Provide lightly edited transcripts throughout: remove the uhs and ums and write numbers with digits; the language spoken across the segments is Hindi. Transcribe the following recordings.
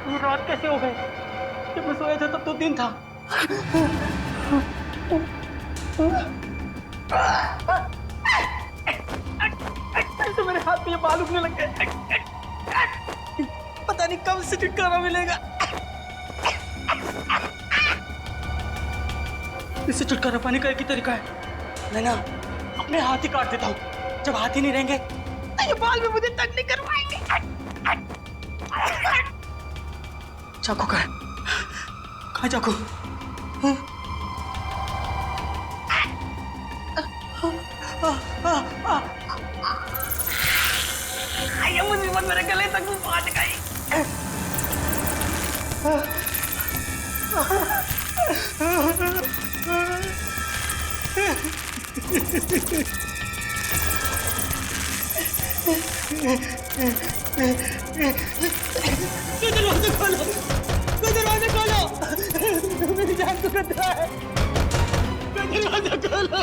ये रात कैसे हो गई? जब मैं सोया था तब तो दिन था। तो मेरे हाथ में ये बाल उगने लग गए। पता नहीं कब से छुटकारा मिलेगा। इससे छुटकारा पाने का एक ही तरीका है, मैं ना अपने हाथ ही काट देता हूँ। जब हाथ ही नहीं रहेंगे तो ये बाल भी मुझे तंग नहीं करवाएंगे। चाकू कहाँ चाकू? ये मुसीबत मेरे गले तक पहुंच गई। दरवाजा खोलो, दरवाजा खोलो, मेरी जान को खतरा है। दरवाजा खोलो।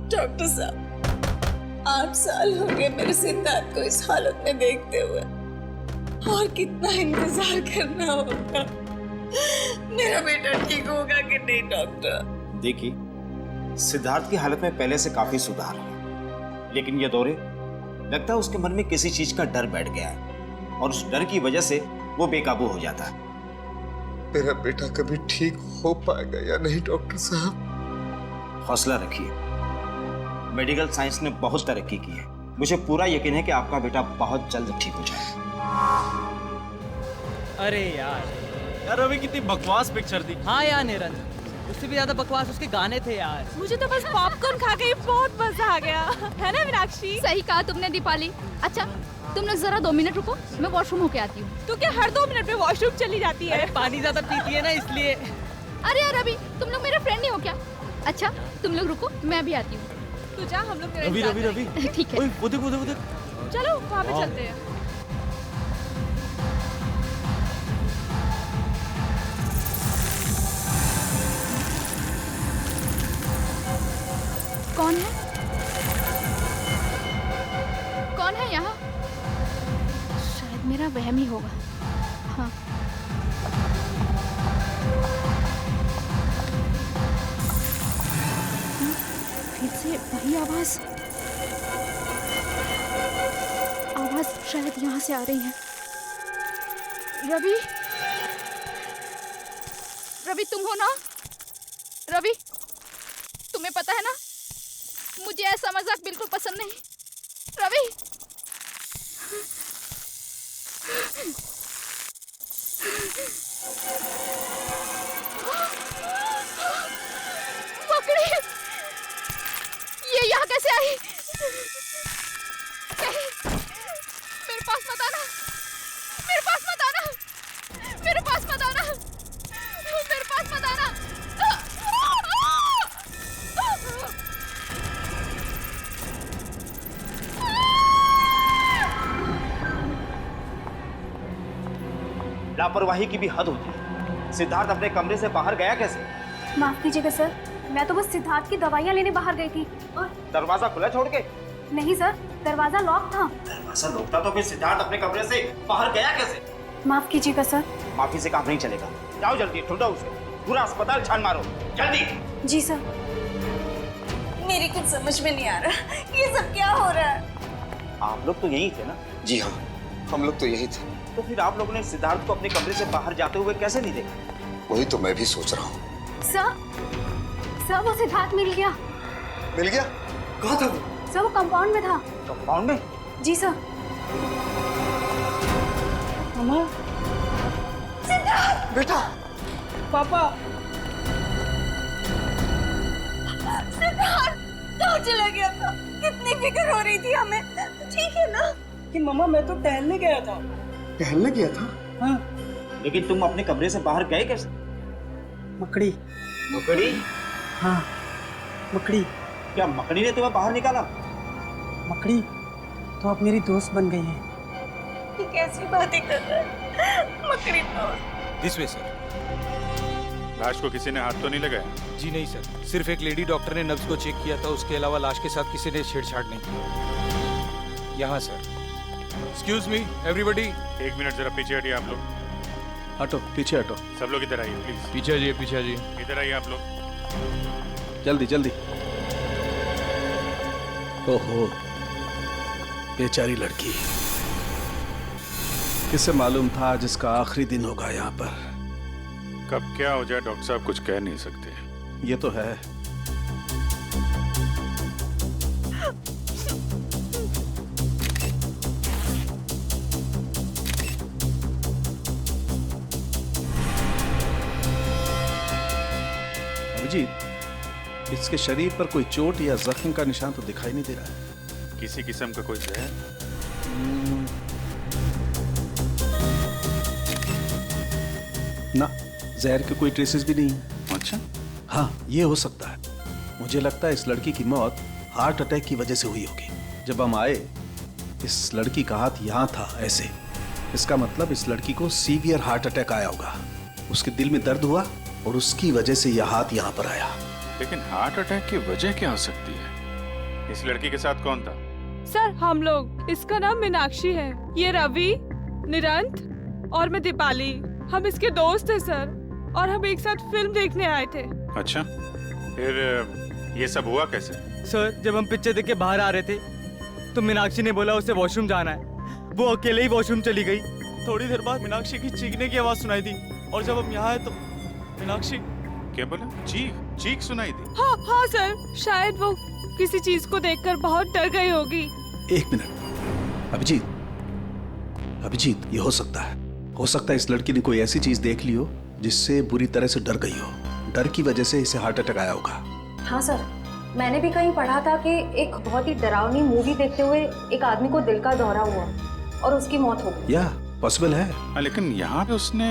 डॉक्टर साहब, 8 साल हो गए मेरे सिद्धार्थ को इस हालत में देखते हुए, और कितना इंतजार करना होगा। मेरा बेटा ठीक होगा कि नहीं डॉक्टर? देखिए, सिद्धार्थ की हालत में पहले से काफी सुधार है, लेकिन ये दौरे लगता है उसके मन में किसी चीज का डर बैठ गया है और उस डर की वजह से वो बेकाबू हो जाता है। मेरा बेटा कभी ठीक हो पाएगा या नहीं डॉक्टर साहब? हौसला रखिए, मेडिकल साइंस ने बहुत तरक्की की है। मुझे पूरा यकीन है कि आपका बेटा बहुत जल्द ठीक हो जाएगा। अरे यार अभी कितनी बकवास पिक्चर थी। हाँ यार निरंजन, उससे भी ज्यादा बकवास उसके गाने थे यार। मुझे तो बस पॉपकॉर्न खा के बहुत मजा आ गया, है ना मीनाक्षी? सही कहा तुमने दीपाली। अच्छा तुम लोग जरा 2 मिनट रुको, मैं वॉशरूम होके आती हूँ। तू क्या हर 2 मिनट में वॉशरूम चली जाती है? पानी ज्यादा पीती है ना इसलिए। अरे यार अभी तुम लोग मेरे फ्रेंड नहीं हो क्या? अच्छा तुम लोग रुको, मैं भी आती हूँ। तू जा, हम लोग रवि रवि रवि ठीक है। वो देख चलो वहाँ पे चलते हैं। कौन है? कौन है यहाँ? शायद मेरा वहम ही होगा। हाँ फिर से वही आवाज शायद यहाँ से आ रही है। रवि, रवि तुम हो ना? रवि, तुम्हें पता है ना मुझे ऐसा मजाक बिल्कुल पसंद नहीं। रवि, मकड़ी, ये यहाँ कैसे आई? मेरे पास मत आना, मेरे पास मत आना, मेरे पास मत आना, मेरे पास मत आना। लापरवाही की भी हद होती है। सिद्धार्थ अपने कमरे से बाहर गया कैसे? माफ कीजिएगा सर, मैं तो बस सिद्धार्थ की दवाइयाँ लेने बाहर गई थी और दरवाजा खुला छोड़ के? नहीं सर, दरवाजा लॉक था। दरवाजा लॉक था तो फिर सिद्धार्थ अपने कमरे से बाहर गया कैसे? माफ कीजिएगा सर। माफी से काम नहीं चलेगा। जाओ जल्दी, ढूंढो उसे, पूरा अस्पताल छान मारो, जल्दी। जी सर। मेरी कुछ समझ में नहीं आ रहा, ये सब क्या हो रहा है? आप लोग तो यही थे ना? जी हाँ, हम लोग तो यही थे। तो फिर आप लोगों ने सिद्धार्थ को अपने कमरे से बाहर जाते हुए कैसे नहीं देखा? वही तो मैं भी सोच रहा हूँ। सर वो सिद्धार्थ मिल गया। मिल गया? कहाँ था वो? सर वो कंपाउंड में था। कंपाउंड में? जी सर। मामा, सिद्धार्थ! बेटा, पापा, सिद्धार्थ कहाँ चला गया था? कितनी फिक्र हो रही थी हमें। ठीक है ना? कि मामा मैं तो टहलने गया था। टहलने गया था? हाँ। लेकिन तुम अपने कमरे से बाहर गए कैसे? मकड़ी। मकड़ी? हाँ, मकड़ी। क्या मकड़ी ने तुम्हें बाहर निकाला? मकड़ी तो अब मेरी दोस्त बन गई है। ये कैसी बातें कर रहा है मकड़ी तो। This way sir. लाश को किसी ने हाथ तो नहीं लगाया? जी नहीं सर, सिर्फ एक लेडी डॉक्टर ने नब्ज को चेक किया था, उसके अलावा लाश के साथ किसी ने छेड़छाड़ नहीं की। यहाँ sir. Excuse me everybody. 1 minute जरा पीछे हटिए आप लोग। हटो, पीछे हटो। सब लोग इधर आइए प्लीज। पीछे आइए, पीछे आइए। इधर आइए आप लोग। जल्दी जल्दी। ओहो, बेचारी लड़की। किसे मालूम था आज इसका आखिरी दिन होगा यहाँ पर। कब क्या हो जाए डॉक्टर साहब कुछ कह नहीं सकते। ये तो है। अभिजीत, इसके शरीर पर कोई चोट या जख्म का निशान तो दिखाई नहीं दे रहा है। किसी किस्म का कोई जहर? ना, जहर के कोई ट्रेसेस भी नहीं है। अच्छा। हाँ, ये हो सकता है। मुझे लगता है इस लड़की की मौत हार्ट अटैक की वजह से हुई होगी। जब हम आए, इस लड़की का हाथ यहाँ था ऐसे। इसका मतलब इस लड़की को सीवियर हार्ट अटैक आया होगा। उसके दिल में दर्द हुआ और उसकी वजह से यह हाथ यहाँ पर आया। लेकिन हार्ट अटैक की वजह क्या हो सकती है? इस लड़की के साथ कौन था? सर हम लोग, इसका नाम मीनाक्षी है, ये रवि, निरंत और मैं दीपाली। हम इसके दोस्त हैं सर, और हम एक साथ फिल्म देखने आए थे। अच्छा, फिर ये सब हुआ कैसे? सर जब हम पिक्चर देख के बाहर आ रहे थे तो मीनाक्षी ने बोला उसे वॉशरूम जाना है। वो अकेले ही वॉशरूम चली गई। थोड़ी देर बाद मीनाक्षी की चीखने की आवाज सुनाई दी, और जब हम यहाँ आए तो मीनाक्षी। क्या बोला? चीख सुनाई दी? हाँ हाँ सर, शायद वो किसी चीज को देखकर बहुत डर गई होगी। 1 मिनट। अभिजीत, ये हो सकता है। हो सकता है इस लड़की ने कोई ऐसी चीज देख ली हो जिससे बुरी तरह से डर गई हो। डर की वजह से इसे हार्ट अटैक आया होगा। हाँ सर, मैंने भी कहीं पढ़ा था कि एक बहुत ही डरावनी मूवी देखते हुए एक आदमी को दिल का दौरा हुआ और उसकी मौत हो गई। या पॉसिबल है। हाँ, लेकिन यहाँ पे उसने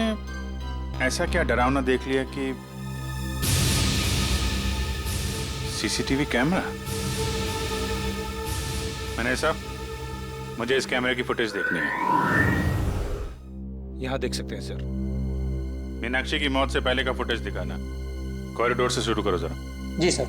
ऐसा क्या डरावना देख लिया कि सीसीटीवी कैमरा? मैंने साहब, मुझे इस कैमरे की फुटेज देखनी है। यहाँ देख सकते हैं सर। मीनाक्षी की मौत से पहले का फुटेज दिखाना। कॉरिडोर से शुरू करो जरा। जी सर।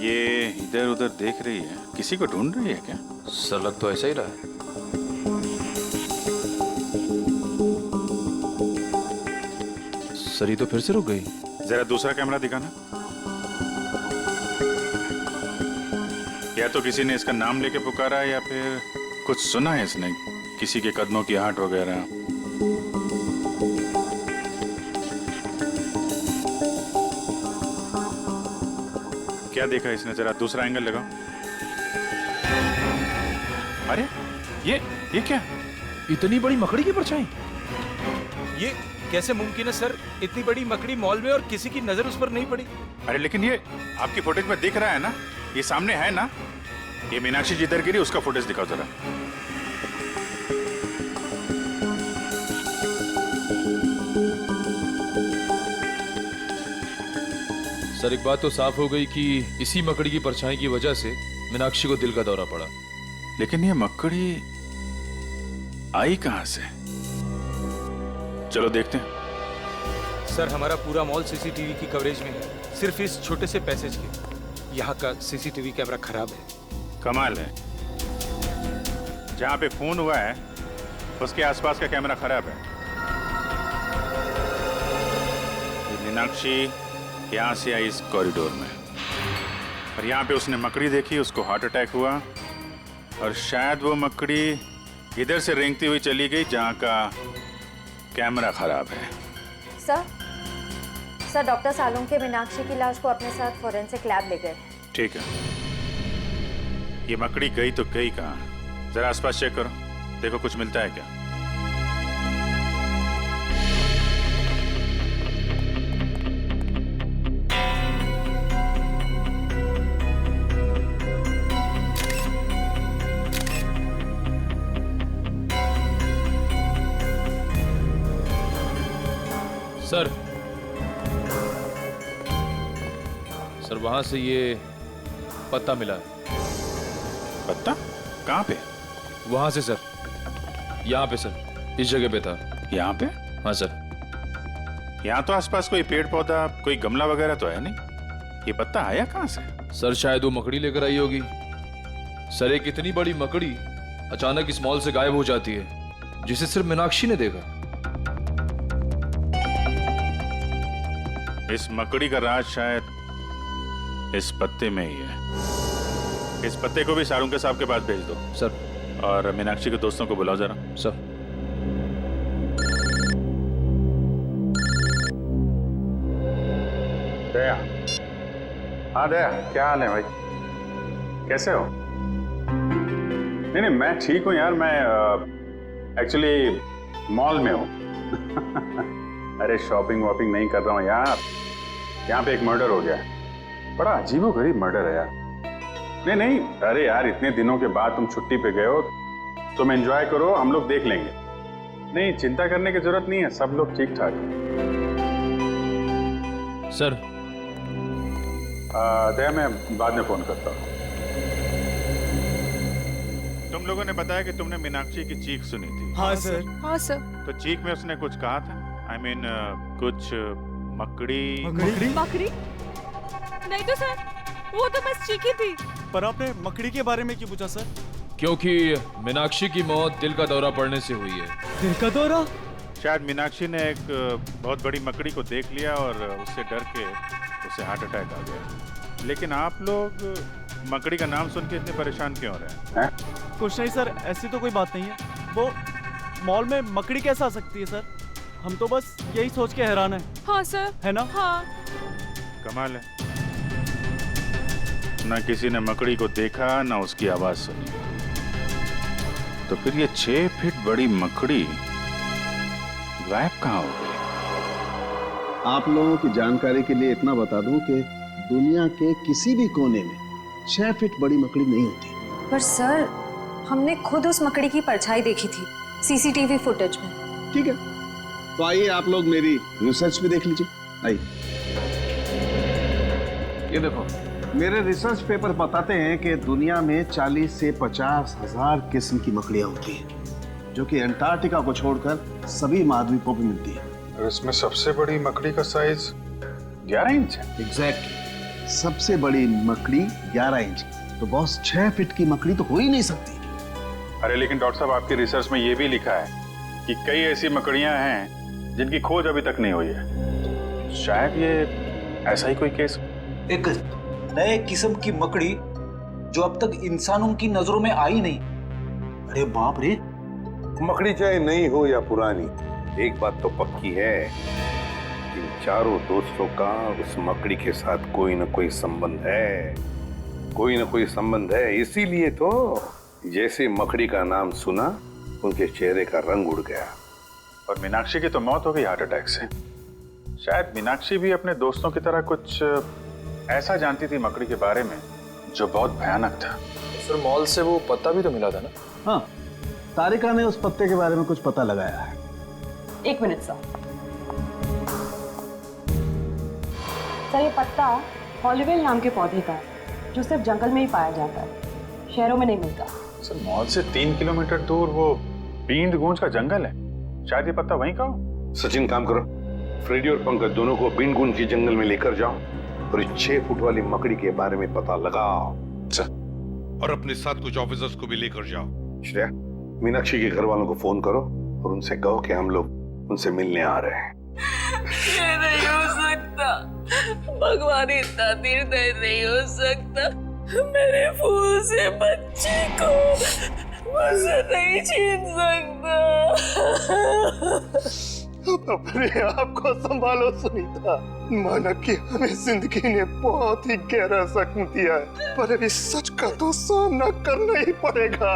ये इधर उधर देख रही है, किसी को ढूंढ रही है क्या? सर लग तो ऐसा ही रहा है। सर, ये तो फिर से रुक गई। जरा दूसरा कैमरा दिखाना। या तो किसी ने इसका नाम लेके पुकारा या फिर कुछ सुना है इसने, किसी के कदमों की आहट वगैरह। क्या देखा इसने? जरा दूसरा एंगल लगाओ। अरे ये क्या? इतनी बड़ी मकड़ी की परछाई? ये कैसे मुमकिन है सर? इतनी बड़ी मकड़ी मॉल में और किसी की नजर उस पर नहीं पड़ी। अरे लेकिन ये आपकी फुटेज में दिख रहा है ना, ये सामने है ना। ये मीनाक्षी जिधर गिरी उसका फुटेज दिखाओ जरा। सर एक बात तो साफ हो गई कि इसी मकड़ी की परछाई की वजह से मीनाक्षी को दिल का दौरा पड़ा। लेकिन ये मकड़ी आई कहां से? चलो देखते हैं। सर हमारा पूरा मॉल सीसीटीवी की कवरेज में है, सिर्फ इस छोटे से पैसेज के। यहाँ का सीसीटीवी कैमरा खराब है। कमाल है, जहां पे खून हुआ है उसके आसपास का कैमरा खराब है। ये मीनाक्षी यहाँ से आई इस कॉरिडोर में, और यहाँ पे उसने मकड़ी देखी, उसको हार्ट अटैक हुआ, और शायद वो मकड़ी इधर से रेंगती हुई चली गई जहाँ का कैमरा खराब है। सर डॉक्टर सालुंके मीनाक्षी की लाश को अपने साथ फोरेंसिक लैब ले गए। ठीक है, ये मकड़ी गई तो गई कहाँ? जरा आसपास चेक करो, देखो कुछ मिलता है क्या। सर सर वहां से ये पत्ता मिला है। पत्ता कहाँ पे? वहां से सर, यहाँ पे सर, इस जगह पे था। यहाँ पे? हाँ सर। यहाँ तो आसपास कोई पेड़ पौधा, कोई गमला वगैरह तो है नहीं। ये पत्ता आया कहाँ से? सर शायद वो मकड़ी लेकर आई होगी। सर एक इतनी बड़ी मकड़ी अचानक इस मॉल से गायब हो जाती है, जिसे सिर्फ मीनाक्षी ने देखा। इस मकड़ी का राज शायद इस पत्ते में ही है। इस पत्ते को भी सारुंके साहब के पास भेज दो सर। और मीनाक्षी के दोस्तों को बुलाओ जरा। सर। दया, हाँ दया, क्या हाल है भाई? कैसे हो? नहीं नहीं, मैं ठीक हूँ यार। मैं एक्चुअली मॉल में हूँ। अरे शॉपिंग वॉपिंग नहीं कर रहा हूँ यार। यहाँ पे एक मर्डर हो गया है। बड़ा अजीबोगरीब मर्डर है यार। नहीं नहीं, अरे यार इतने दिनों के बाद तुम छुट्टी पे गए हो, तुम एंजॉय करो, हम लोग देख लेंगे। नहीं, चिंता करने की जरूरत नहीं है, सब लोग ठीक ठाक हैं। सर दया, मैं बाद में फोन करता हूँ। तुम लोगों ने बताया कि तुमने मीनाक्षी की चीख सुनी थी। हाँ सर। हाँ सर। तो चीख में उसने कुछ कहा था? I mean, कुछ मकड़ी? मकड़ी? नहीं तो सर, वो तो बस चीखी थी। पर आपने मकड़ी के बारे में क्यों पूछा सर? क्योंकि मीनाक्षी की मौत दिल का दौरा पड़ने से हुई है। दिल का दौरा? शायद मीनाक्षी ने एक बहुत बड़ी मकड़ी को देख लिया और उससे डर के उसे हार्ट अटैक आ गया। लेकिन आप लोग मकड़ी का नाम सुन के इतने परेशान क्यों हो रहे हैं? कुछ नहीं सर, ऐसी तो कोई बात नहीं है। वो मॉल में मकड़ी कैसे आ सकती है सर? हम तो बस यही सोच के हैरान है। हाँ सर। है ना? हाँ। कमाल है, ना किसी ने मकड़ी को देखा ना उसकी आवाज सुनी। तो फिर ये 6 फीट बड़ी मकड़ी गायब कहाँ हो गई? आप लोगों की जानकारी के लिए इतना बता दूं कि दुनिया के किसी भी कोने में 6 फीट बड़ी मकड़ी नहीं होती। पर सर, हमने खुद उस मकड़ी की परछाई देखी थी सीसीटीवी फुटेज में। ठीक है, तो आइए आप लोग मेरी रिसर्च भी देख लीजिए। आइए, ये देखो, मेरे रिसर्च पेपर बताते हैं कि दुनिया में 40 से 50 हजार किस्म की मकड़ियां होती हैं, जो कि अंटार्कटिका को छोड़कर सभी महाद्वीपों में मिलती है। और इसमें सबसे बड़ी मकड़ी का साइज 11 इंच है। एग्जैक्टली, सबसे बड़ी मकड़ी 11 इंच। तो बॉस, 6 फीट की मकड़ी तो हो ही नहीं सकती। अरे लेकिन डॉक्टर साहब, आपकी रिसर्च में ये भी लिखा है कि कई ऐसी मकड़ियां हैं जिनकी खोज अभी तक नहीं हुई है। शायद ये ऐसा ही कोई केस। एक नए किस्म की मकड़ी जो अब तक इंसानों की नजरों में आई नहीं। अरे बाप रे! मकड़ी चाहे नई हो या पुरानी, एक बात तो पक्की है, इन चारों दोस्तों का उस मकड़ी के साथ कोई ना कोई संबंध है। कोई ना कोई संबंध है, इसीलिए तो जैसे मकड़ी का नाम सुना उनके चेहरे का रंग उड़ गया। और मीनाक्षी की तो मौत हो गई हार्ट अटैक से। शायद मीनाक्षी भी अपने दोस्तों की तरह कुछ ऐसा जानती थी मकड़ी के बारे में जो बहुत भयानक था। सर मॉल से वो पत्ता भी तो मिला था ना? हाँ, तारिका ने उस पत्ते के बारे में कुछ पता लगाया है। 1 मिनट सर। सर, ये पत्ता हॉलीवेल नाम के पौधे का है, जो सिर्फ जंगल में ही पाया जाता है, शहरों में नहीं मिलता। सर मॉल से 3 किलोमीटर दूर वो बींद गूंज का जंगल है, शायद ये पत्ता वहीं का हो। सचिन, काम करो, फ्रेडी और पंकज दोनों को बींद गूंज के जंगल में लेकर जाओ और इस 6 फुट वाली मकड़ी के बारे में पता लगाओ। और अपने साथ कुछ ऑफिसर्स को भी लेकर जाओ। श्रेया, मीनाक्षी के घर वालों को फोन करो और उनसे कहो कि हम लोग उनसे मिलने आ रहे हैं। ये नहीं हो सकता, भगवान इतना निर्दय नहीं हो सकता। मेरे फूल से बच्चे को मुझसे नहीं छीन सकता। अपने आप को संभालो सुनीता। माना कि हमें जिंदगी ने बहुत ही गहरा जख्म दिया है, पर अभी सच का तो सामना करना ही पड़ेगा।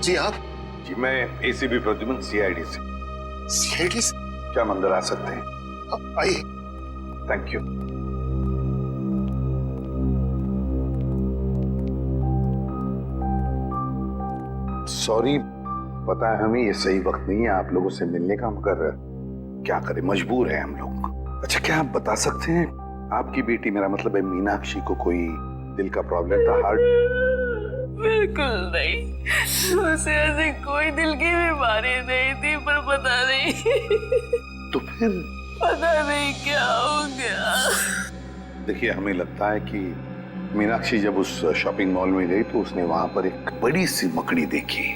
जी आप? जी मैं एसीपी प्रद्युमन, सीआईडी से। सीआईडी से? क्या हम अंदर आ सकते हैं? आइए। Thank you. सॉरी, पता है हमें ये सही वक्त नहीं है आप लोगों से मिलने का, मगर क्या करें, मजबूर है हम लोग। अच्छा, क्या आप बता सकते हैं आपकी बेटी, मेरा मतलब है मीनाक्षी को कोई दिल का प्रॉब्लम था, हार्ट? बिल्कुल नहीं, उसे ऐसी कोई दिल की बीमारी नहीं थी, पर पता नहीं तो फिर पता नहीं क्या हो गया। देखिए, हमें लगता है कि मीनाक्षी जब उस शॉपिंग मॉल में गई तो उसने वहां पर एक बड़ी सी मकड़ी देखी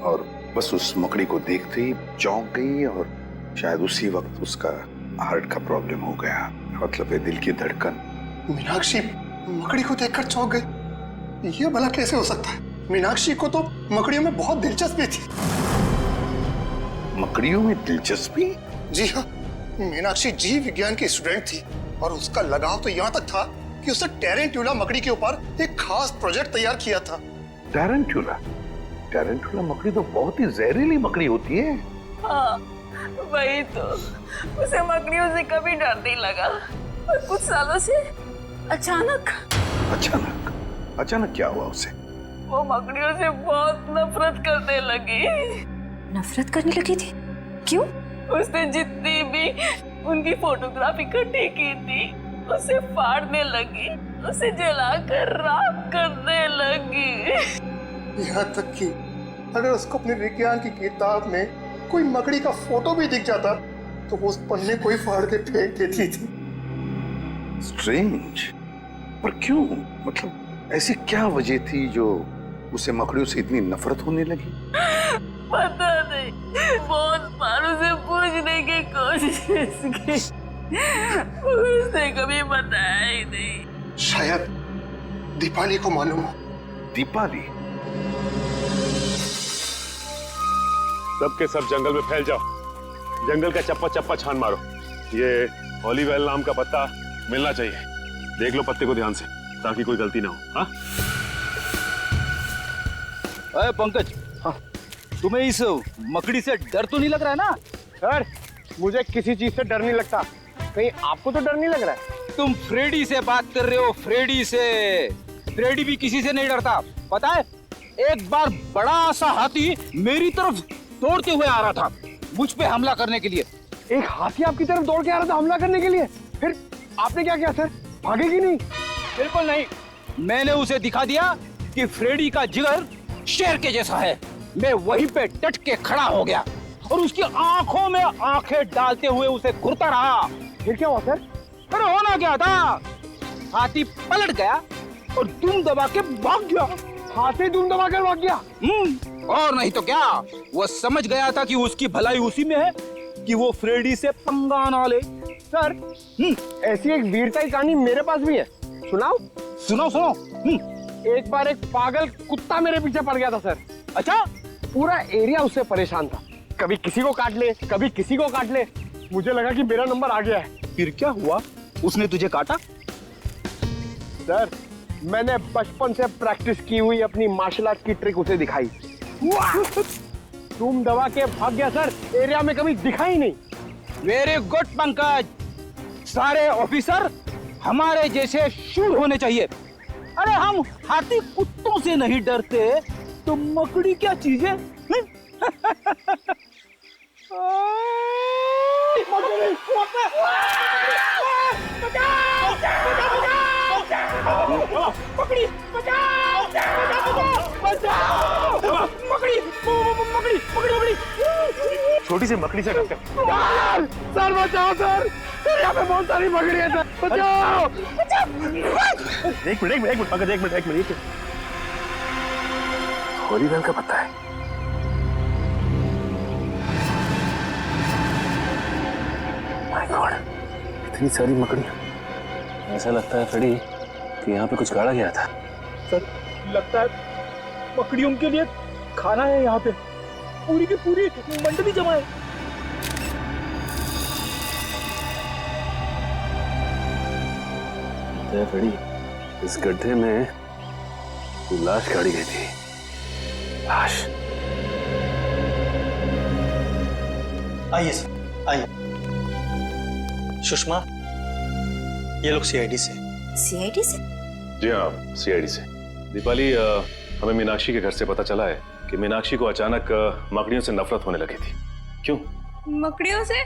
और बस उस मकड़ी को देखते ही चौंक गई और शायद उसी वक्त उसका हार्ट का प्रॉब्लम हो गया, मतलब है दिल की धड़कन। मीनाक्षी मकड़ी को देखकर चौंक गई, ये भला कैसे हो सकता है? मीनाक्षी को तो मकड़ियों में बहुत दिलचस्पी थी। मकड़ियों में दिलचस्पी? जी हाँ, मीनाक्षी जीव विज्ञान की स्टूडेंट थी और उसका लगाव तो यहाँ तक था कि उसने टेरेंट्यूला मकड़ी के ऊपर एक खास प्रोजेक्ट तैयार किया था। टेरेंट्यूला? टेरेंट्यूला मकड़ी तो बहुत ही जहरीली मकड़ी होती है। हाँ, वही तो। उसे मकड़ियों से कभी डर नहीं लगा, और कुछ सालों से अचानक क्या हुआ उसे? वो मकड़ियों से बहुत नफरत करने लगी। नफरत करने लगी थी? क्यों? उसने जितनी भी उनकी फोटोग्राफ इकट्ठी की थी उसे फाड़ने लगी, उसे जलाकर राख करने लगी। यहाँ तक कि अगर उसको अपने विज्ञान की किताब में कोई मकड़ी का फोटो भी दिख जाता तो वो उस पन्ने को ही फाड़ के फेंक देती थी। स्ट्रेंज, पर क्यों? मतलब ऐसी क्या वजह थी जो उसे मकड़ियों से इतनी नफरत होने लगी? पता नहीं, बहुत बार उसे पूछने की कोशिश की, उसने कभी बताया ही नहीं। शायद दीपाली को मालूम हो। दीपाली? सब के सब जंगल में फैल जाओ, जंगल का चप्पा चप्पा छान मारो। ये ओलिवेल नाम का पत्ता मिलना चाहिए, देख लो पत्ते को ध्यान से ताकि कोई गलती ना हो। हाँ? अरे पंकज, हाँ, तुम्हें इस मकड़ी से डर तो नहीं लग रहा है ना? सर, मुझे किसी चीज से डर नहीं लगता, कहीं आपको तो डर नहीं लग रहा है? तुम फ्रेडी से बात कर रहे हो, फ्रेडी से। फ्रेडी भी किसी से नहीं डरता, पता है? एक बार बड़ा सा हाथी मेरी तरफ दौड़ते हुए आ रहा था मुझ पे हमला करने के लिए। एक हाथी आपकी तरफ दौड़ के आ रहा था हमला करने के लिए? फिर आपने क्या किया सर? भागेगी नहीं? बिल्कुल नहीं, मैंने उसे दिखा दिया कि फ्रेडी का जिगर शेर के जैसा है। मैं वहीं पे डट के खड़ा हो गया और उसकी आंखों में आंखें डालते हुए उसे घूरता रहा। फिर क्या हुआ सर? अरे होना क्या था, हाथी पलट गया और दुम दबा के भाग गया। हाथी दुम दबा कर भाग गया? और नहीं तो क्या, वो समझ गया था कि उसकी भलाई उसी में है कि वो फ्रेडी से पंगा ना ले। सर, ऐसी एक वीरता की कहानी मेरे पास भी है, सुनाओ? सुनाओ। एक बार एक पागल कुत्ता मेरे पीछे पड़ गया था सर। अच्छा? पूरा एरिया उससे परेशान था, कभी किसी को काट ले, कभी किसी को काट ले। मुझे लगा कि मेरा नंबर आ गया है। फिर क्या हुआ? उसने तुझे काटा? सर, मैंने बचपन से प्रैक्टिस की हुई अपनी मार्शल आर्ट की ट्रिक उसे दिखाई, तुम दबा के भाग गया सर, एरिया में कभी दिखा ही नहीं। वेरी गुड पंकज, सारे ऑफिसर हमारे जैसे शूर होने चाहिए। अरे हम हाथी कुत्तों से नहीं डरते तो मकड़ी क्या चीज है? छोटी सी मकड़ी से डरते सर, बचाओ सर, यहाँ पे बहुत सारी मकड़ी है सर, बचाओ। एक मिनट पंकज, एक मिनट। ओलिवेल का पत्ता है। माय गॉड, इतनी सारी मकड़ी। ऐसा लगता है फ्रेडी कि यहाँ पे कुछ गाड़ा गया था। सर, लगता है मकड़ियों के लिए खाना है यहाँ पे, पूरी की पूरी मंडली जमा है। फ्रेडी, इस गड्ढे में लाश गाड़ी गई थी। लाश? आइए सर, आइए। सुषमा, ये लोग सीआईडी से। सीआईडी से? जी हाँ, सीआईडी से। दीपाली, हमें मीनाक्षी के घर से पता चला है कि मीनाक्षी को अचानक मकड़ियों से नफरत होने लगी थी। क्यों? मकड़ियों से?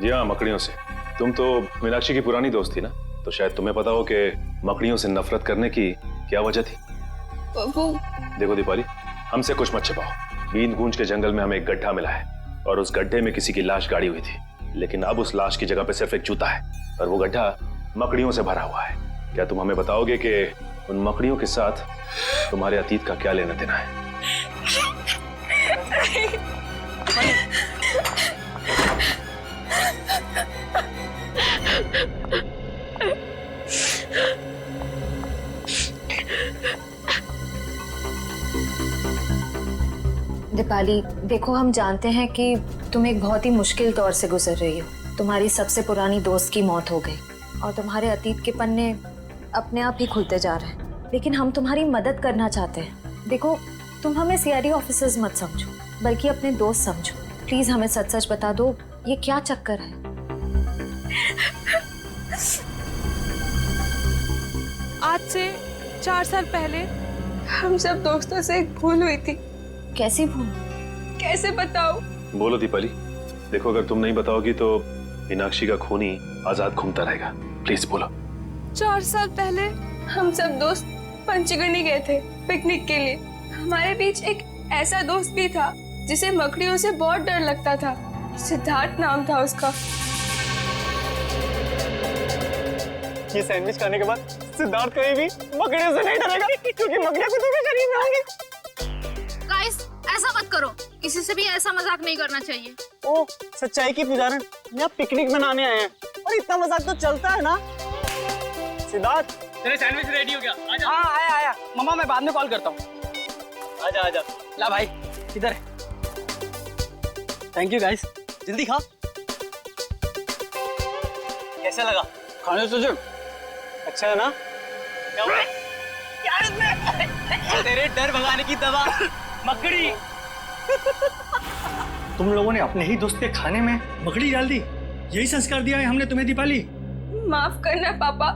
जी हाँ, मकड़ियों से। तुम तो मीनाक्षी की पुरानी दोस्त थी ना, तो शायद तुम्हें पता हो कि मकड़ियों से नफरत करने की क्या वजह थी। वो देखो दीपाली, हमसे कुछ मत छिपाओ। बीन गूंज के जंगल में हमें एक गड्ढा मिला है और उस गड्ढे में किसी की लाश गाड़ी हुई थी, लेकिन अब उस लाश की जगह पे सिर्फ एक जूता है और वो गड्ढा मकड़ियों से भरा हुआ है। क्या तुम हमें बताओगे कि उन मकड़ियों के साथ तुम्हारे अतीत का क्या लेना देना है? दीपाली, देखो हम जानते हैं कि तुम एक बहुत ही मुश्किल दौर से गुजर रही हो। तुम्हारी सबसे पुरानी दोस्त की मौत हो गई और तुम्हारे अतीत के पन्ने अपने आप ही खुलते जा रहे हैं, लेकिन हम तुम्हारी मदद करना चाहते हैं। देखो, तुम हमें सीआईडी ऑफिसर्स मत समझो, बल्कि अपने दोस्त समझो। प्लीज हमें सच सच बता दो, ये क्या चक्कर है? आज से 4 साल पहले हम सब दोस्तों से एक भूल हुई थी। कैसी भूल? कैसे बताओ? बोलो दीपाली। देखो, अगर तुम नहीं बताओगी तो मीनाक्षी का खून ही आजाद घूमता रहेगा। प्लीज बोलो। 4 साल पहले हम सब दोस्त पंचगनी गए थे पिकनिक के लिए। हमारे बीच एक ऐसा दोस्त भी था जिसे मकड़ियों से बहुत डर लगता था। सिद्धार्थ नाम था उसका। ये सैंडविच खाने के बाद सिद्धार्थ कहीं भी मकड़ियों से नहीं डरेगा, क्योंकि मकड़ियां कुत्तों के शरीर में होंगी। गाइस, ऐसा मत करो, किसी से भी ऐसा मजाक नहीं करना चाहिए। ओ, सच्चाई की पुजारन, यहाँ पिकनिक मनाने आए हैं और इतना मजाक तो चलता है ना। सिद्धार्थ, तेरे सैंडविच रेडी हो गया? आजा। हाँ, आया। मम्मा, मैं बाद में कॉल करता हूँ। आजा। ला भाई, इधर है। थैंक यू गाइस, जल्दी खा। कैसा लगा? खाने से जो अच्छा है ना? क्या हुआ? क्या इसमें? तेरे डर भगाने की दवा, मकड़ी। तुम लोगों ने अपने ही दोस्त के खाने में मकड़ी डाल दी। यही संस्कार दिया है हमने तुम्हें दीपाली। माफ करना पापा,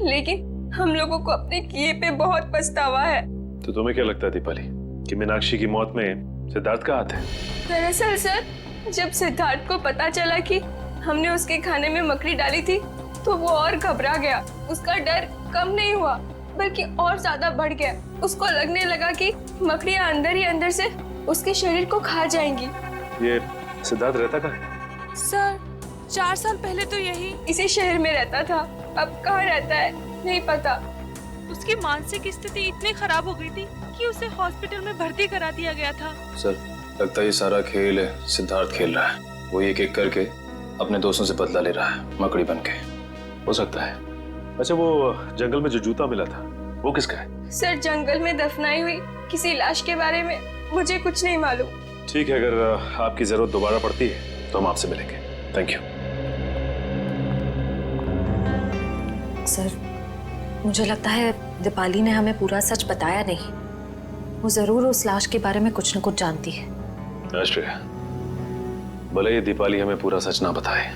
लेकिन हम लोगों को अपने किए पे बहुत पछतावा है। तो तुम्हें क्या लगता है दीपाली कि मीनाक्षी की मौत में सिद्धार्थ का हाथ है? दरअसल सर, जब सिद्धार्थ को पता चला कि हमने उसके खाने में मकड़ी डाली थी, तो वो और घबरा गया। उसका डर कम नहीं हुआ, बल्कि और ज्यादा बढ़ गया। उसको लगने लगा कि मकड़ियां अंदर ही अंदर से उसके शरीर को खा जाएंगी। ये सिद्धार्थ रहता कहाँ है? सर, 4 साल पहले तो यही इसी शहर में रहता था। अब कहाँ रहता है नहीं पता। उसकी मानसिक स्थिति इतनी खराब हो गई थी कि उसे हॉस्पिटल में भर्ती करा दिया गया था। सर, लगता है ये सारा खेल सिद्धार्थ खेल रहा है। वो एक एक करके अपने दोस्तों से बदला ले रहा है, मकड़ी बन के। हो सकता है। अच्छा, वो जंगल में जो जूता मिला था वो किसका है? सर, जंगल में दफनाई हुई किसी लाश के बारे में मुझे कुछ नहीं मालूम। ठीक है, अगर आपकी जरूरत दोबारा पड़ती है तो हम आपसे मिलेंगे। Thank you. सर, मुझे लगता है दीपाली ने हमें पूरा सच बताया नहीं। वो जरूर उस लाश के बारे में कुछ न कुछ जानती है। आश्रय, भले ये दीपाली हमें पूरा सच ना बताए,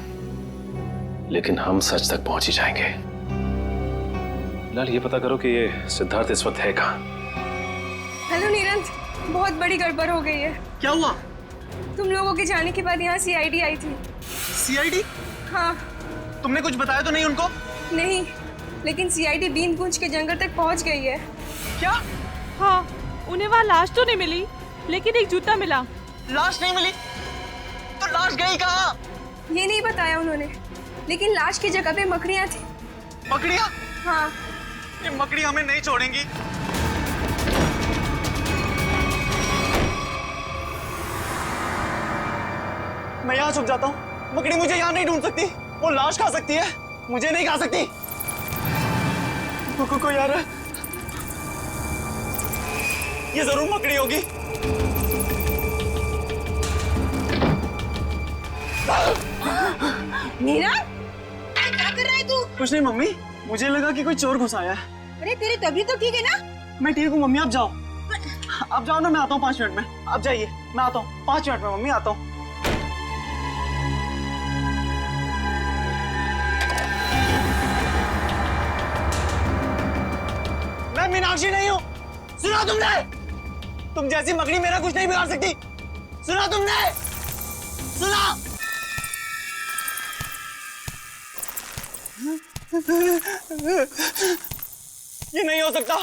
लेकिन हम सच तक पहुंच ही जाएंगे। फिलहाल ये पता करो कि ये सिद्धार्थ इस वक्त है कहाँ। हेलो नीरज, बहुत बड़ी गड़बड़ हो गई है। क्या हुआ? तुम लोगों के जाने के बाद यहाँ सीआईडी आई थी। सीआईडी? हाँ। तुमने कुछ बताया तो नहीं उनको? नहीं, लेकिन सीआईडी बीन गूंज के जंगल तक पहुँच गई है। क्या? हाँ, उन्हें वहाँ लाश तो नहीं मिली, लेकिन एक जूता मिला। लाश नहीं मिली? तो लाश गई कहाँ? ये नहीं बताया उन्होंने, लेकिन लाश की जगह पे मकड़ियाँ थी। मकड़ियाँ? हाँ। ये मकड़ी हमें नहीं छोड़ेंगी। मैं यहाँ छुप जाता हूँ। मकड़ी मुझे यहाँ नहीं ढूंढ सकती। वो लाश खा सकती है, मुझे नहीं खा सकती। कोई आ रहा है। ये जरूर मकड़ी होगी। नीरज, क्या कर रहा है तू? कुछ नहीं मम्मी, मुझे लगा कि कोई चोर घुस आया है। अरे तेरी तबीयत तो ठीक है ना? मैं ठीक हूँ मम्मी, आप जाओ। आप जाओ ना, मैं आता हूँ 5 मिनट में। आप जाइए, मैं आता हूँ 5 मिनट में। मम्मी, आता हूँ। मीनाक्षी नहीं हूँ। सुना तुमने? तुम जैसी मकड़ी मेरा कुछ नहीं बिगाड़ सकती। सुना तुमने? सुना? ये नहीं हो सकता,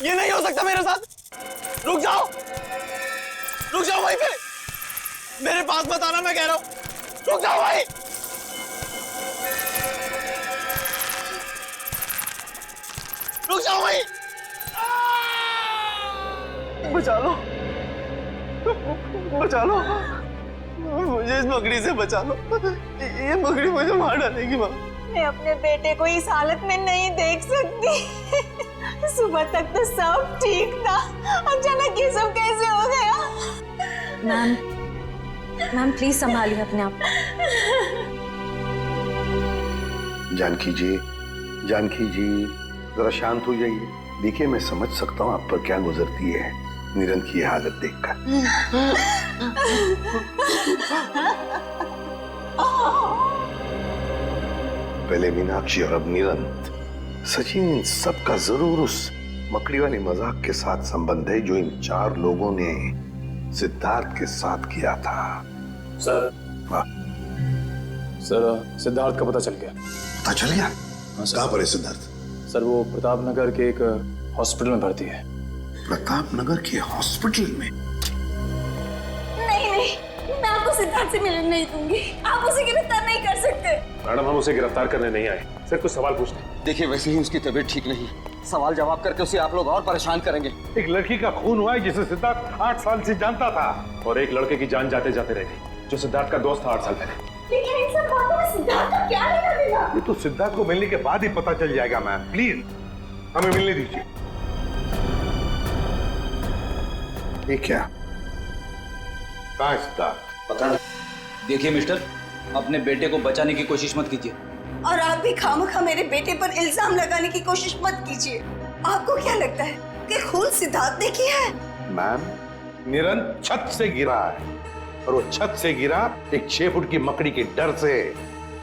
ये नहीं हो सकता मेरे साथ। रुक जाओ वहीं पे, मेरे पास मत आना, मैं कह रहा हूं। रुक जाओ भाई, रुक जाओ भाई, बचा लो, बचा लो मुझे, इस मकड़ी से बचा लो। ये मकड़ी मुझे मार डालेगी माँ। मैं अपने बेटे को इस हालत में नहीं देख सकती। सुबह तक तो सब ठीक था, अचानक ये सब कैसे हो गया? मैम प्लीज संभालिए अपने आप। जानकी जी जरा शांत हो जाइए। देखिए मैं समझ सकता हूँ आप पर क्या गुजरती है निरंत की हालत देखकर। पहले मीनाक्षी और अब निरंत। सचिन, इन सबका जरूर उस मकड़ी वाली मजाक के साथ संबंध है जो इन 4 लोगों ने सिद्धार्थ के साथ किया था। सर, सिद्धार्थ का पता चल गया। पता चल गया? कहाँ पर है सिद्धार्थ? सर वो प्रताप नगर के एक हॉस्पिटल में भर्ती है। प्रताप नगर के हॉस्पिटल में? नहीं, मैं आपको सिद्धार्थ से मिलने नहीं दूंगी। आप उसे गिरफ्तार नहीं कर सकते। मैडम, हम उसे गिरफ्तार करने नहीं आए, सिर्फ कुछ सवाल पूछने। देखिए वैसे ही उसकी तबीयत ठीक नहीं, सवाल जवाब करके उसे आप लोग और परेशान करेंगे। एक लड़की का खून हुआ है जिसे सिद्धार्थ 8 साल से जानता था, और एक लड़के की जान जाते जाते रह गई जो सिद्धार्थ का दोस्त था 8 साल पहले। लेकिन इन सब बातों में सिद्धार्थ का क्या लेना देना? ये तो सिद्धार्थ को मिलने के बाद ही पता चल जाएगा। मैम प्लीज हमें मिलने दीजिए। ये क्या? कहाँ है सिद्धार्थ? पता नहीं। देखिए मिस्टर, अपने बेटे को बचाने की कोशिश मत कीजिए। और आप भी खामखा मेरे बेटे पर इल्जाम लगाने की कोशिश मत कीजिए। आपको क्या लगता है कि खून सिद्धार्थ ने किया है? मैम, निरंत छत से गिरा है, और वो छत से गिरा एक 6 फुट की मकड़ी के डर से।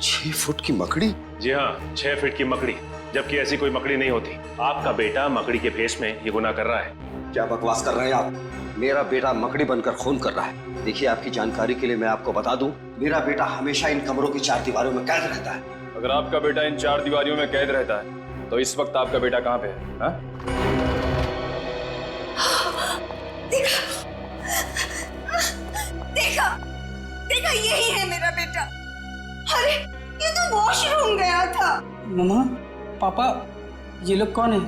6 फुट की मकड़ी? जी हाँ, 6 फीट की मकड़ी, जबकि ऐसी कोई मकड़ी नहीं होती। आपका बेटा मकड़ी के भेष में ये गुनाह कर रहा है। क्या बकवास कर रहे हैं आप? मेरा बेटा मकड़ी बनकर खून कर रहा है। देखिए आपकी जानकारी के लिए मैं आपको बता दूं, मेरा बेटा हमेशा इन कमरों की 4 दीवारों में कैद रहता है। अगर आपका बेटा इन 4 दीवारों में कैद रहता है तो इस वक्त आपका बेटा कहाँ पे है? हा? देखा यही है मेरा बेटा। अरे ये तो वॉशरूम गया था। मम्मा, पापा, ये लोग कौन है?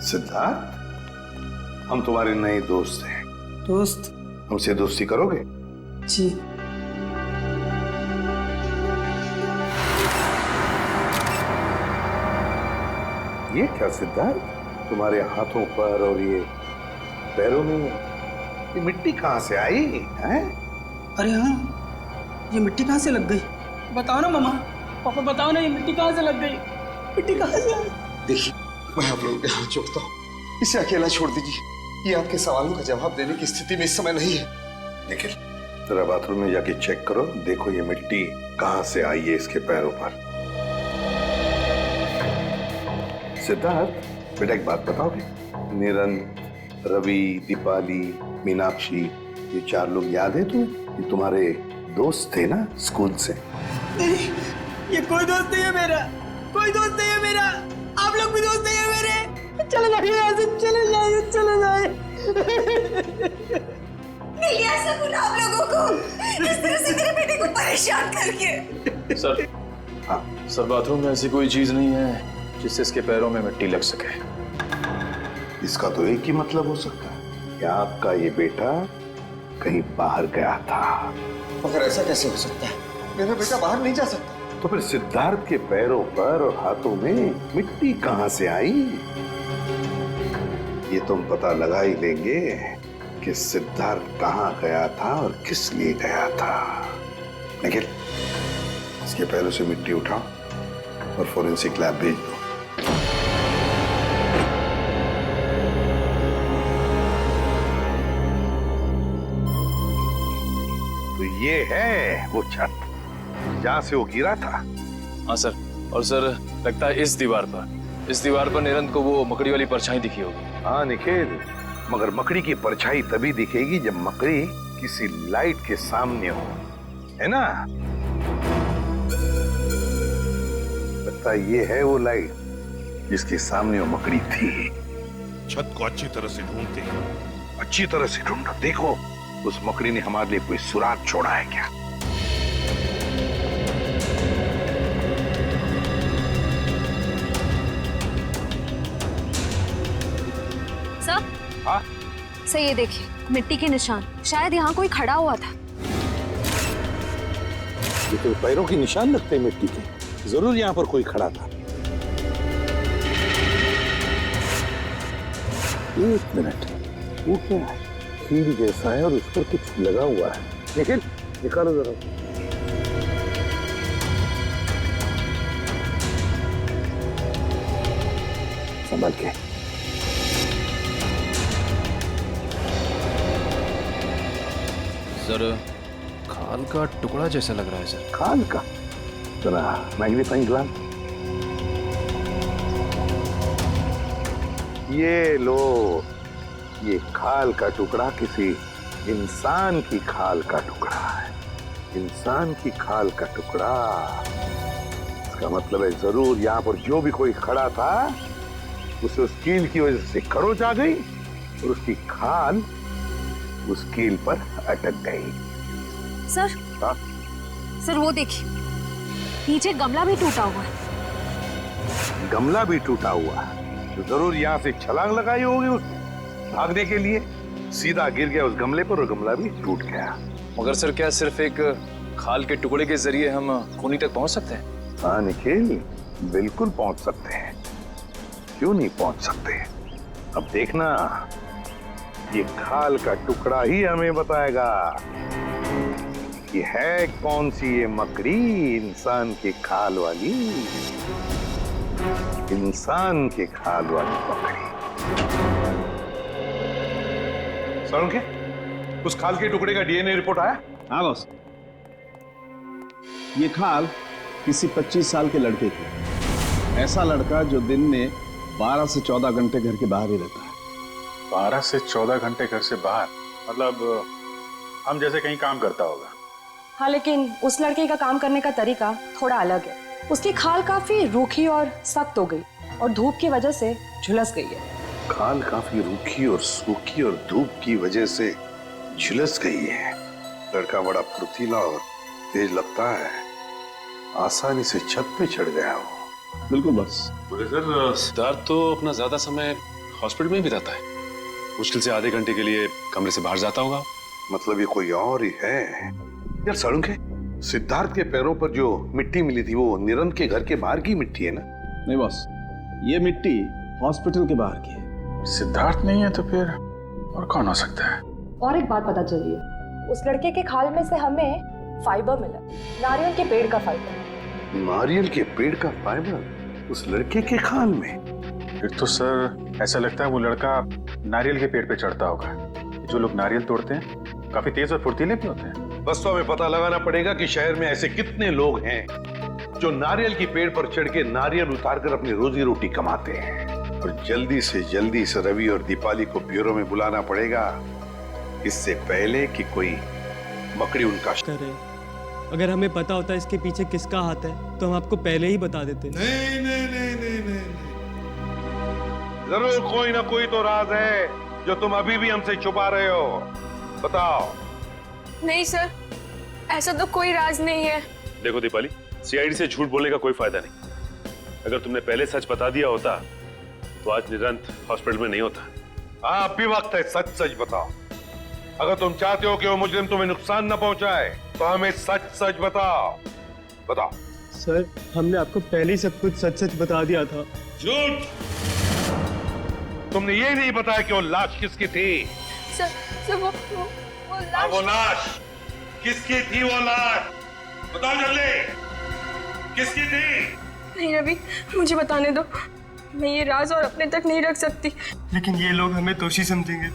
सिद्धार्थ, हम तुम्हारे नए दोस्त हैं। दोस्त? हमसे दोस्ती करोगे? जी। ये क्या सिद्धार्थ, तुम्हारे हाथों पर और ये पैरों में ये मिट्टी कहाँ से आई है? अरे हाँ, ये मिट्टी कहाँ से लग गई? बताओ ना मम्मा, पापा बताओ ना, ये मिट्टी कहाँ से लग गई? मिट्टी कहाँ से आई? देखिए मैं आप लोगों के हाथ जोड़ता हूँ, इसे अकेला छोड़ दीजिए। ये आपके सवालों का जवाब देने की स्थिति में इस समय नहीं है। निखिल, जरा बाथरूम में जाके चेक करो, देखो ये मिट्टी कहाँ से आई है इसके पैरों पर। सिद्धार्थ बेटा, एक बात बताओगे? निरंत, रवि, दीपाली, मीनाक्षी, ये 4 लोग याद है तुम्हें? ये तुम्हारे दोस्त थे ना स्कूल से? नहीं, ये कोई दोस्त नहीं है मेरा, कोई दोस्त नहीं है मेरा। आप लोग भी दोस्त नहीं है मेरे। चले जाइए यहाँ से, चले जाइए, चले जाइए। मिलिया सकून आप लोगों को, इस तरह से मेरे बेटे को परेशान करके। सर, हाँ सर, बाथरूम में ऐसी कोई चीज नहीं है जिससे इसके पैरों में मिट्टी लग सके। इसका तो एक ही मतलब हो सकता है कि आपका ये बेटा कहीं बाहर गया था। मगर ऐसा कैसे हो सकता है? मेरा बेटा बाहर नहीं जा सकता। तो फिर सिद्धार्थ के पैरों पर और हाथों में मिट्टी कहां से आई? ये तुम पता लगा ही लेंगे कि सिद्धार्थ कहां गया था और किस लिए गया था। निखिल, इसके पैरों से मिट्टी उठाओ और फोरेंसिक लैब भेज दो। तो ये है वो छत जहां से वो गिरा था। हाँ सर, और सर लगता है इस दीवार पर, इस दीवार पर निरंत को वो मकड़ी वाली परछाई दिखी होगी। हाँ निखिल, मगर मकड़ी की परछाई तभी दिखेगी जब मकड़ी किसी लाइट के सामने हो, है ना? लगता ये है वो लाइट जिसके सामने वो मकड़ी थी। छत को अच्छी तरह से ढूंढते हैं। अच्छी तरह से ढूंढो, देखो उस मकड़ी ने हमारे लिए कोई सुराग छोड़ा है क्या? सर, हाँ? सर ये देखिए, मिट्टी के निशान। शायद यहाँ कोई खड़ा हुआ था। ये तो पैरों के निशान लगते हैं मिट्टी के। जरूर यहाँ पर कोई खड़ा था। एक मिनट, वो क्या है? कील जैसा है और उस पर कुछ लगा हुआ है। निखिल, निकालो जरा। संभल के। सर, खाल का टुकड़ा जैसा लग रहा है सर। खाल का? जरा मैग्नीफाइंग ग्लास। ये लो, ये खाल का टुकड़ा किसी इंसान की खाल का टुकड़ा है। इंसान की खाल का टुकड़ा। इसका मतलब है जरूर यहाँ पर जो भी कोई खड़ा था उसे उस कील की वजह से खरोच आ गई और उसकी खाल उस कील पर अटक गई। सर, हाँ? सर वो देखिए, नीचे गमला भी टूटा हुआ है। गमला भी टूटा हुआ है तो जरूर यहाँ से छलांग लगाई होगी उसने भागने के लिए। सीधा गिर गया उस गमले पर और गमला भी टूट गया। मगर सर, क्या सिर्फ एक खाल के टुकड़े के जरिए हम खूनी तक पहुंच सकते हैं? हाँ निखिल, बिल्कुल पहुंच सकते हैं। क्यों नहीं पहुंच सकते? अब देखना, ये खाल का टुकड़ा ही हमें बताएगा कि है कौन सी ये मकड़ी इंसान की खाल वाली। इंसान की खाल वाली मकड़ी। सर, के उस खाल के टुकड़े का डीएनए रिपोर्ट आया? हाँ बॉस, ये खाल किसी 25 साल के लड़के की। ऐसा लड़का जो दिन में 12 से 14 घंटे घर के बाहर ही रहता है। 12 से 14 घंटे घर से बाहर? मतलब हम जैसे कहीं काम करता होगा। हाँ, लेकिन उस लड़के का काम करने का तरीका थोड़ा अलग है। उसकी खाल काफी रूखी और सख्त हो गई और धूप की वजह से झुलस गई है। खाल काफी रूखी और सूखी और धूप की वजह से झुलस गई है। लड़का बड़ा फुर्तीला और तेज लगता है। आसानी से छत पे चढ़ गया हो। बिल्कुल बस। बोले सर, सिद्धार्थ तो अपना ज्यादा समय हॉस्पिटल में ही बिताता है। मुश्किल से आधे घंटे के लिए कमरे से बाहर जाता होगा। मतलब ये कोई और ही है। यार सड़ुंखे, सिद्धार्थ के पैरों पर जो मिट्टी मिली थी वो निरंत के घर के बाहर की मिट्टी है ना? नहीं बॉस, ये मिट्टी हॉस्पिटल के बाहर की है। सिद्धार्थ नहीं है तो फिर और कौन हो सकता है? और एक बात पता चली है, उस लड़के के खाल में से हमें फाइबर मिला, नारियल के पेड़ का फाइबर। नारियल के पेड़ का फाइबर उस लड़के के खाल में? फिर तो सर ऐसा लगता है वो लड़का नारियल के पेड़ पे चढ़ता होगा। जो लोग नारियल तोड़ते हैं काफी तेज और फुर्तीले भी होते हैं। बस तो हमें पता लगाना पड़ेगा कि शहर में ऐसे कितने लोग हैं जो नारियल की पेड़ पर चढ़ के नारियल उतारकर अपनी रोजी रोटी कमाते हैं। और जल्दी से जल्दी इस रवि और दीपाली को ब्यूरो में बुलाना पड़ेगा, इससे पहले कि कोई मकड़ी उनका करे। अगर हमें पता होता इसके पीछे किसका हाथ है तो हम आपको पहले ही बता देते। नहीं नहीं नहीं नहीं नहीं, जरूर कोई ना कोई तो राज है जो तुम अभी भी हमसे छुपा रहे हो। बताओ। नहीं सर, ऐसा तो कोई राज नहीं है। देखो दीपाली, सीआईडी से झूठ बोलने का कोई फायदा नहीं। अगर तुमने पहले सच बता दिया होता तो आज निरंत हॉस्पिटल में नहीं होता। हाँ, अब भी वक्त है, सच सच बताओ। अगर तुम चाहते हो कि वो मुजरिम तुम्हें नुकसान न पहुंचाए तो हमें सच सच बताओ। बताओ। सर, हमने आपको पहले ही सब कुछ सच सच बता दिया था। झूठ! तुमने ये नहीं बताया कि वो लाश किसकी थी? सर वो लाश। वो लाश किसकी थी? वो लाश बताओ जल्दी, किसकी थी? नहीं रवि, मुझे बताने दो। मैं ये राज और अपने तक नहीं रख सकती। लेकिन ये लोग हमें दोषी समझेंगे।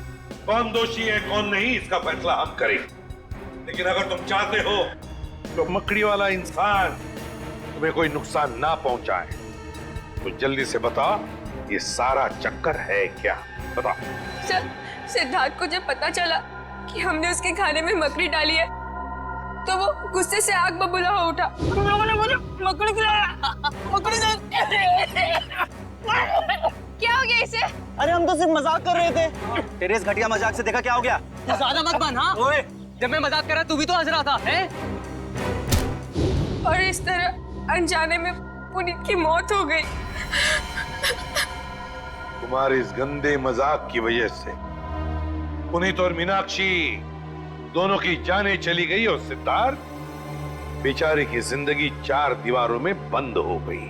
कौन दोषी है कौन नहीं इसका फैसला हम करेंगे। लेकिन अगर तुम चाहते हो तो मकड़ी वाला इंसान तुम्हें कोई नुकसान ना पहुंचाए तो जल्दी से बता, ये सारा चक्कर है क्या? बता। सर, सिद्धार्थ को जब पता चला कि हमने उसके खाने में मकड़ी डाली है तो वो गुस्से से आग बबूला हो उठा। हम लोगों ने मुझे मकड़ी खिलाया, मकड़ी क्या हो गया इसे? अरे हम तो सिर्फ मजाक कर रहे थे। तेरे इस घटिया मजाक से देखा क्या हो गया? तू ज्यादा मत बन। हाँ ओए, जब मैं मजाक कर रहा तू भी तो हंस रहा था हैं? और इस तरह अनजाने में पुनीत की मौत हो गई। तुम्हारे इस गंदे मजाक की वजह से पुनीत और मीनाक्षी दोनों की जानें चली गई और सिद्धार्थ बेचारे की जिंदगी 4 दीवारों में बंद हो गई,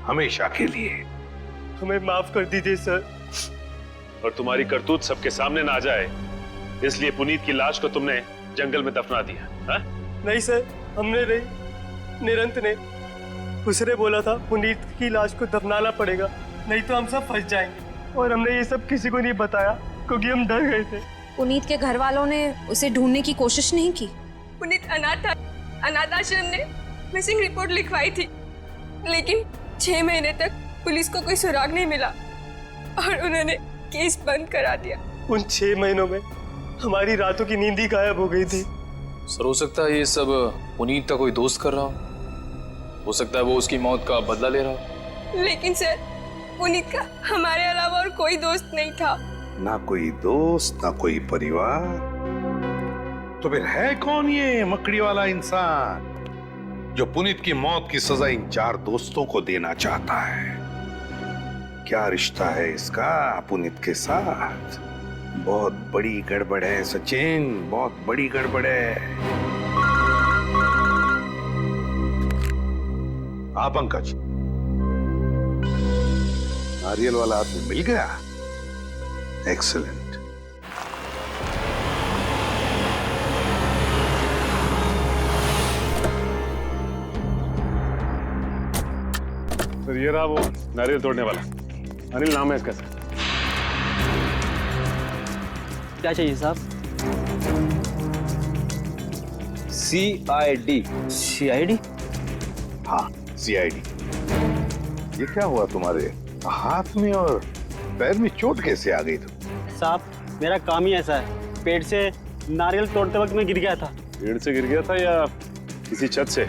हमेशा के लिए। हमें माफ कर दीजिए सर। और तुम्हारी करतूत सबके सामने ना आ जाए इसलिए पुनीत की लाश को तुमने जंगल में दफना दिया। हा? नहीं सर, हमने नहीं, निरंत ने। उसने बोला था पुनीत की लाश को दफनाना पड़ेगा, नहीं तो हम सब फंस जाएंगे। और हमने ये सब किसी को नहीं बताया क्योंकि हम डर गए थे। पुनीत के घर वालों ने उसे ढूंढने की कोशिश नहीं की? पुनीत अनाथ आश्रम ने मिसिंग रिपोर्ट लिखवाई थी, लेकिन 6 महीने तक पुलिस को कोई सुराग नहीं मिला और उन्होंने केस बंद करा दिया। उन 6 महीनों में हमारी रातों की नींद ही गायब हो गई थी। सर, हो सकता है ये सब पुनीत का कोई दोस्त कर रहा हो सकता है वो उसकी मौत का बदला ले रहा हो। लेकिन सर, पुनीत का हमारे अलावा और कोई दोस्त नहीं था। ना कोई दोस्त, ना कोई परिवार, तो फिर है कौन ये मकड़ी वाला इंसान जो पुनीत की मौत की सजा इन 4 दोस्तों को देना चाहता है? क्या रिश्ता है इसका पुनीत के साथ? बहुत बड़ी गड़बड़ है सचिन, बहुत बड़ी गड़बड़ है। हाँ पंकज, नारियल वाला आदमी मिल गया। एक्सीलेंट। सर ये रहा वो नारियल तोड़ने वाला, अनिल नाम है इसका। क्या चाहिए साहब? CID। CID? हाँ CID। ये क्या हुआ तुम्हारे हाथ में और पैर में? चोट कैसे आ गई? साहब मेरा काम ही ऐसा है, पेड़ से नारियल तोड़ते वक्त मैं गिर गया था। पेड़ से गिर गया था या किसी छत से?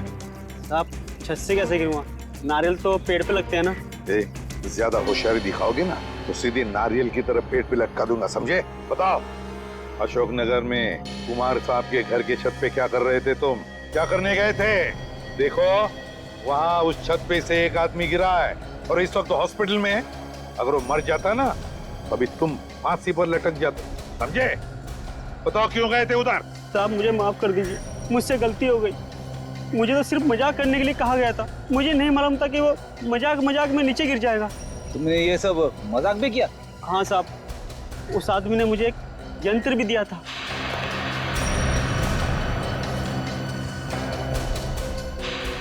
साहब छत से कैसे गिरूंगा? नारियल तो पेड़ पे लगते हैं ना। ज्यादा होशियारी दिखाओगे ना तो सीधे नारियल की तरफ पेड़ पे लटका दूंगा, समझे? बताओ, अशोकनगर में कुमार साहब के घर के छत पे क्या कर रहे थे तुम? क्या करने गए थे? देखो वहाँ उस छत पे से एक आदमी गिरा है और इस वक्त हॉस्पिटल में है। अगर वो मर जाता ना अभी तुम फांसी पर लटक जाते, समझे? बताओ क्यों गए थे उधर? साहब मुझे माफ कर दीजिए, मुझसे गलती हो गई। मुझे तो सिर्फ मजाक करने के लिए कहा गया था, मुझे नहीं मालूम था कि वो मजाक में नीचे गिर जाएगा। तुमने ये सब मजाक भी किया? हाँ साहब, उस आदमी ने मुझे एक यंत्र भी दिया था।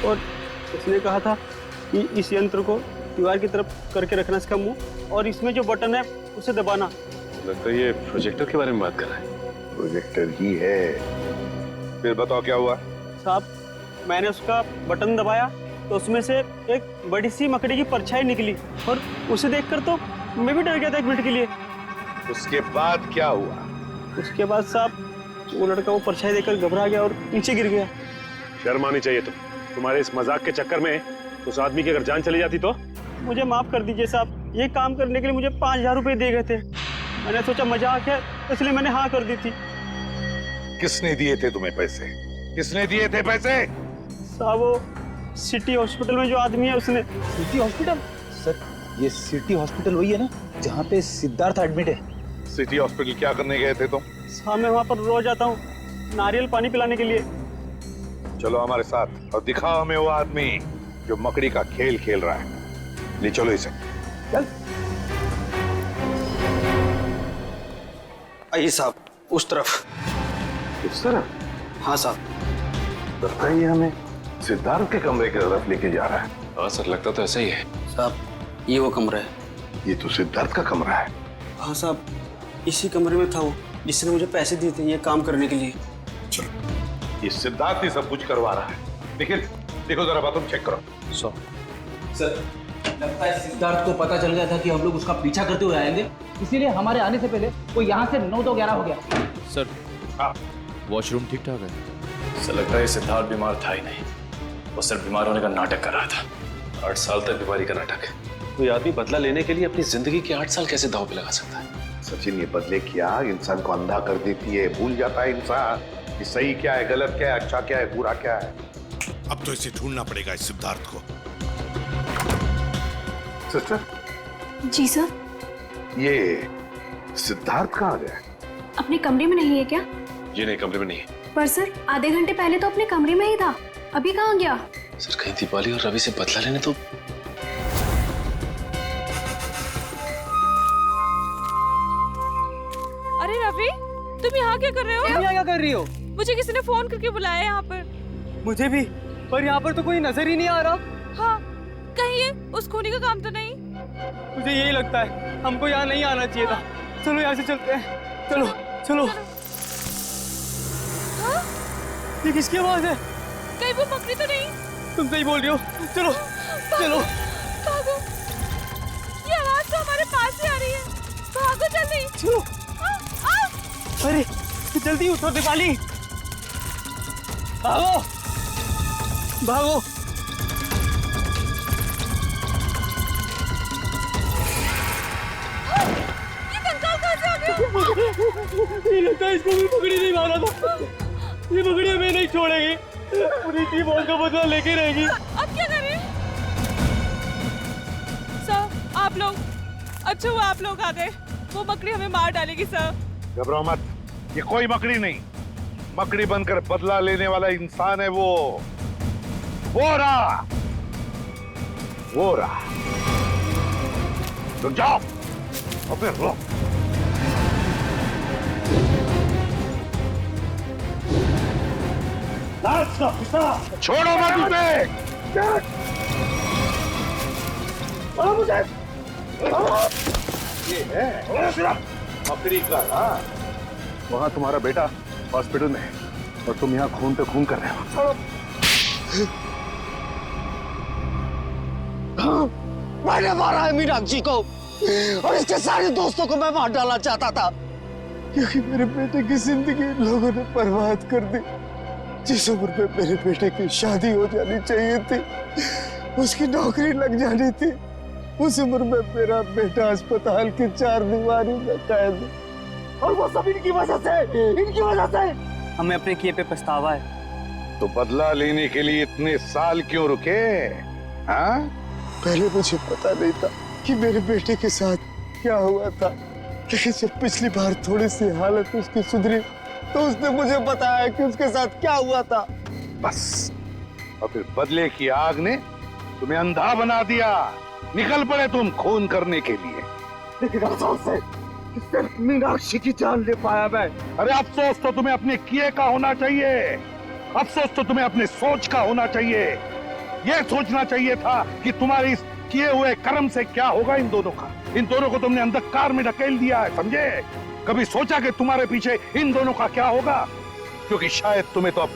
और उसने कहा था कि इस यंत्र को दीवार की तरफ करके रखना इसका मुंह, और इसमें जो बटन है उसे दबाना। लगता है ये प्रोजेक्टर के बारे में बात कर रहा है। प्रोजेक्टर ही है। फिर बताओ क्या हुआ? साहब मैंने उसका बटन दबाया तो उसमें से एक बड़ी सी मकड़ी की परछाई निकली और उसे देखकर तो मैं भी डर गया था 1 मिनट के लिए। उसके बाद क्या हुआ? उसके बाद साहब वो लड़का वो परछाई देखकर घबरा गया और नीचे गिर गया। शर्म आनी चाहिए तुम्हारे इस मजाक के चक्कर में उस आदमी की अगर जान चली जाती तो? मुझे माफ कर दीजिए साहब, ये काम करने के लिए मुझे 5000 रुपए दिए गए थे। मैंने सोचा मजाक है इसलिए मैंने हाँ कर दी थी। किसने दिए थे तुम्हें पैसे? किसने दिए थे पैसे? साहब वो सिटी हॉस्पिटल में जो आदमी है उसने। City hospital? सर ये सिटी हॉस्पिटल वही है ना जहाँ पे सिद्धार्थ एडमिट है? सिटी हॉस्पिटल क्या करने गए थे तुम? साहब मैं वहाँ पर रोज आता हूँ नारियल पानी पिलाने के लिए। चलो हमारे साथ और दिखाओ हमें वो आदमी जो मकड़ी का खेल खेल रहा है। ले चलो इसे। चल। आइए साहब, उस तरफ। उस तरफ? हाँ साहब। लगता है हमें सिद्धार्थ के कमरे की तरफ लेके जा रहा है। हाँ सर, लगता तो ऐसा ही है। साहब ये वो कमरा है। ये तो सिद्धार्थ का कमरा है। हाँ साहब, इसी कमरे में था वो जिसने मुझे पैसे दिए थे ये काम करने के लिए। चलो, ये सिद्धार्थ ही सब कुछ करवा रहा है। देखो जरा बाथरूम चेक करो। सर लगता है सिद्धार्थ को पता चल गया था कि हम लोग उसका पीछा करते हुए आएंगे, इसीलिए हमारे आने से पहले वो यहाँ से 9 तो 11 हो गया। सर वॉशरूम ठीक ठाक है? सर लगता है सिद्धार्थ बीमार था ही नहीं, वो सिर्फ बीमार होने का नाटक कर रहा था। 8 साल तक बीमारी का नाटक। कोई आदमी बदला लेने के लिए अपनी जिंदगी के 8 साल कैसे दांव पे लगा सकता है? सचिन, ये बदले की आग इंसान को अंधा कर देती है। भूल जाता है इंसान कि सही क्या है, गलत क्या है, अच्छा क्या है, बुरा क्या है। अब तो इसे ढूंढना पड़ेगा इस सिद्धार्थ को। सिस्टर जी सर। ये सिद्धार्थ कहाँ गया? अपने कमरे में नहीं है क्या? ये नहीं, कमरे में नहीं है। पर सर आधे घंटे पहले तो अपने कमरे में ही था, अभी कहाँ गया? सर कहीं दीपाली और रवि से बदला लेने तो। अरे रवि, तुम यहाँ क्या कर रहे हो? तुम यहाँ क्या कर रही हो? मुझे किसी ने फोन करके बुलाया यहाँ पर। मुझे भी, पर यहाँ पर तो कोई नजर ही नहीं आ रहा। हाँ, कहीं ये उस खूनी का काम तो नहीं? मुझे यही लगता है, हमको यहाँ नहीं आना चाहिए था। चलो यहाँ से चलते हैं, चलो चलो। हाँ? ये किसकी आवाज है? कहीं वो मकड़ी तो नहीं? तुम सही बोल रही हो, चलो चलो। भागो, ये आवाज तो हमारे पास ही आ रही है। भागो जल्दी। चलो। अरे जल्दी उठो दीपाली, भागो भागो। ये कंकाल कहाँ से आ गया? ये लगता है इसको भी पकड़ी नहीं मारा था। ये पकड़ी हमें नहीं छोड़ेगी, पूरी की मौत का बदला लेके रहेगी। अब क्या करें? सर आप लोग, अच्छा हुआ आप लोग आ गए। वो मकड़ी हमें मार डालेगी सर। घबराओ मत, ये कोई मकड़ी नहीं, मकड़ी बनकर बदला लेने वाला इंसान है वो रहा। रुक जाओ, अबे रुक। छोड़ो मत उसे। मुझे ये है मकड़ी का ना। वहां तुम्हारा बेटा हॉस्पिटल में है और तुम यहाँ खून पे खून कर रहे हो। मैंने मारा है मीनाक्षी को और इसके सारे दोस्तों को मैं मार डालना चाहता था, क्योंकि मेरे बेटे की जिंदगी लोगों ने बर्बाद कर दी। जिस उम्र में मेरे बेटे की शादी हो जानी चाहिए थी, उसकी नौकरी लग जानी थी, उस उम्र में मेरा बेटा अस्पताल की 4 दीवारी में कैद। और वो सब इनकी वजह से। हमें अपने किए पे पछतावा है। तो बदला लेने के लिए इतने साल क्यों रुके? हाँ? पहले मुझे पता नहीं था कि मेरे बेटे के साथ क्या हुआ था, लेकिन जब पिछली बार थोड़ी सी हालत उसकी सुधरी तो उसने मुझे बताया कि उसके साथ क्या हुआ था। बस, और फिर बदले की आग ने तुम्हें अंधा बना दिया। निकल पड़े तुम खून करने के लिए। लेकिन अफसोस है कि सिर्फ मीनाक्षी की जान ले पाया मैं। अरे अफसोस तो तुम्हें अपने किए का होना चाहिए, अफसोस तो तुम्हें अपने सोच का होना चाहिए। यह सोचना चाहिए था कि तुम्हारे इस किए हुए कर्म से क्या होगा इन दोनों का। इन दोनों को तुमने अंधकार में ढकेल दिया है, समझे? कभी सोचा कि तुम्हारे पीछे इन दोनों का क्या होगा? क्योंकि शायद तुम्हें तो अब